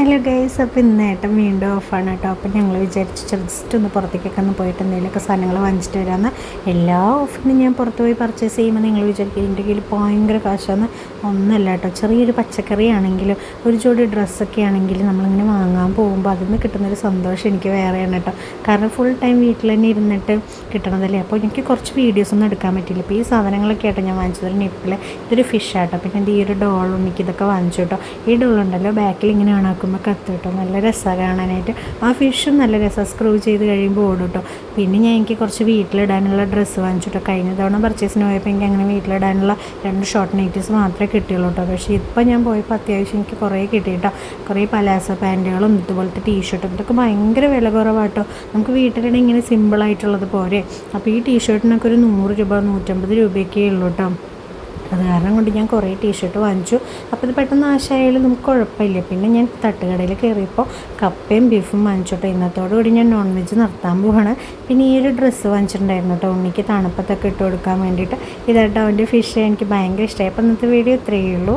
Hello guys, അപ്പോൾ ഇന്നേട്ടം വീണ്ടും ഓഫാണ് കേട്ടോ. അപ്പോൾ ഞങ്ങൾ വിചാരിച്ചു ജസ്റ്റ് ഒന്ന് പുറത്തേക്കൊക്കെ ഒന്ന് പോയിട്ട് എന്തെങ്കിലുമൊക്കെ സാധനങ്ങൾ വാങ്ങിച്ചിട്ട് വരാമെന്ന്. എല്ലാ ഓഫറിനും ഞാൻ പുറത്ത് പോയി പർച്ചേസ് ചെയ്യുമ്പോൾ നിങ്ങൾ വിചാരിക്കും എൻ്റെ കയ്യിൽ ഭയങ്കര കാശാന്ന്. ഒന്നല്ല കേട്ടോ, ചെറിയൊരു പച്ചക്കറി ആണെങ്കിലും ഒരു ജോഡി ഡ്രസ്സൊക്കെ ആണെങ്കിലും നമ്മളിങ്ങനെ വാങ്ങാൻ പോകുമ്പോൾ അതിൽ നിന്ന് കിട്ടുന്നൊരു സന്തോഷം എനിക്ക് വേറെയാണ് കേട്ടോ. കാരണം ഫുൾ ടൈം വീട്ടിൽ തന്നെ ഇരുന്നിട്ട് കിട്ടണതല്ലേ. അപ്പോൾ എനിക്ക് കുറച്ച് വീഡിയോസൊന്നും എടുക്കാൻ പറ്റില്ല. ഇപ്പോൾ ഈ സാധനങ്ങളൊക്കെ ആയിട്ട് ഞാൻ വാങ്ങിച്ചത് നിപ്പിൽ ഇതൊരു ഫിഷ് ആട്ടോ. പിന്നെ എൻ്റെ ഈ ഒരു ഡോളും എനിക്ക് ഇതൊക്കെ വാങ്ങിച്ചു കേട്ടോ. ഈ ഡോളുണ്ടല്ലോ ബാക്കിൽ ഇങ്ങനെ ആക്കുമ്പോൾ കത്ത് കേട്ടോ, നല്ല രസമാണ് കാണാനായിട്ട്. ആ ഫിഷും നല്ല രസമാണ്, സ്ക്രൂ ചെയ്ത് കഴിയുമ്പോൾ ഓടും കേട്ടോ. പിന്നെ ഞാൻ എനിക്ക് കുറച്ച് വീട്ടിലിടാനുള്ള ഡ്രസ്സ് വാങ്ങിച്ചു കേട്ടോ. കഴിഞ്ഞ തവണ പർച്ചേസിന് പോയപ്പോൾ എനിക്ക് അങ്ങനെ വീട്ടിലിടാനുള്ള 2 ഷോർട്ട് നൈറ്റീസ് മാത്രമേ കിട്ടിയുള്ളൂ കേട്ടോ. പക്ഷേ ഇപ്പോൾ ഞാൻ പോയപ്പോൾ അത്യാവശ്യം എനിക്ക് കുറേ കിട്ടി കേട്ടോ. കുറേ പലാസോ പാൻറ്റുകളും ഇതുപോലത്തെ ടീഷർട്ടും ഇതൊക്കെ ഭയങ്കര വില കുറവാട്ടോ. നമുക്ക് വീട്ടിലിടെ ഇങ്ങനെ സിമ്പിളായിട്ടുള്ളത് പോരെ. അപ്പോൾ ഈ ടീഷർട്ടിനൊക്കെ ഒരു 100 രൂപ 150 രൂപയൊക്കെ ഉള്ളൂ കേട്ടോ. അത് കാരണം കൊണ്ട് ഞാൻ കുറേ ടീഷർട്ട് വാങ്ങിച്ചു. അപ്പോൾ ഇത് പെട്ടെന്ന് നാശമായാലും നമുക്ക് കുഴപ്പമില്ല. പിന്നെ ഞാൻ തട്ടുകടയിൽ കയറിയപ്പോൾ കപ്പയും ബീഫും വാങ്ങിച്ചോട്ടോ. ഇന്നത്തോടുകൂടി ഞാൻ നോൺ വെജ് നിർത്താൻ പോവാണ്. പിന്നെ ഈ ഒരു ഡ്രസ്സ് വാങ്ങിച്ചിട്ടുണ്ടായിരുന്നു കേട്ടോ, ഉണ്ണിക്ക് തണുപ്പത്തൊക്കെ ഇട്ട് കൊടുക്കാൻ വേണ്ടിയിട്ട്. ഇതായിട്ട് അവൻ്റെ ഫിഷ് എനിക്ക് ഭയങ്കര ഇഷ്ടമായി. അപ്പോൾ ഇന്നത്തെ വീഡിയോ ഇത്രയേ ഉള്ളൂ.